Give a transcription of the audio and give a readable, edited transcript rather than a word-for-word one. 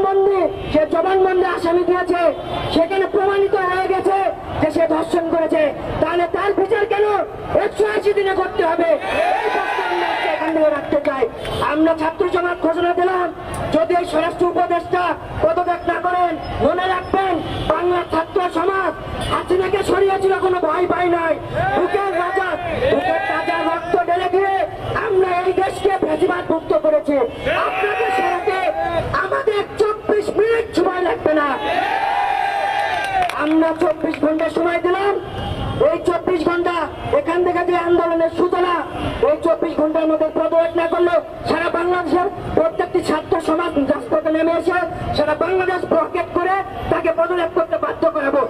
জবানবন্দি, সে জবানবন্দি আসামি দিয়েছে, সেখানে প্রমাণিত হয়ে গেছে যে সে ধর্ষণ করেছে, তাহলে তার বিচার কেন 180 দিনে করতে হবে? এই প্রশ্ন আমরা আজকে এখান থেকে রাখতে চাই। আমরা ছাত্র সমাজ ঘোষণা দিলাম, যদি এই স্বরাষ্ট্র উপদেষ্টা পদত্যাগ না করেন, মনে রাখবেন বাংলার ছাত্র সমাজ হাসিনাকে সরিয়েছিল, কোনো ভয় পাই নাই। বুকের তাজা রক্ত ঢেলে দিয়ে আমরা এই দেশকে ফ্যাসিবাদ মুক্ত করেছি। আপনাদের সরাতে আমাদের 24 মিনিট সময় লাগবে না। আমরা 24 ঘন্টা সময় দিলাম। এই 24 ঘন্টা এখান থেকে যে আন্দোলনের সূচনা, এই 24 ঘন্টার মধ্যে পদত্যাগ না করলে সারা বাংলাদেশের প্রত্যেকটি ছাত্র সমাজ রাজপথে নেমে এসে সারা বাংলাদেশ ব্লকেট করে তাকে পদত্যাগ করতে বাধ্য করাবো।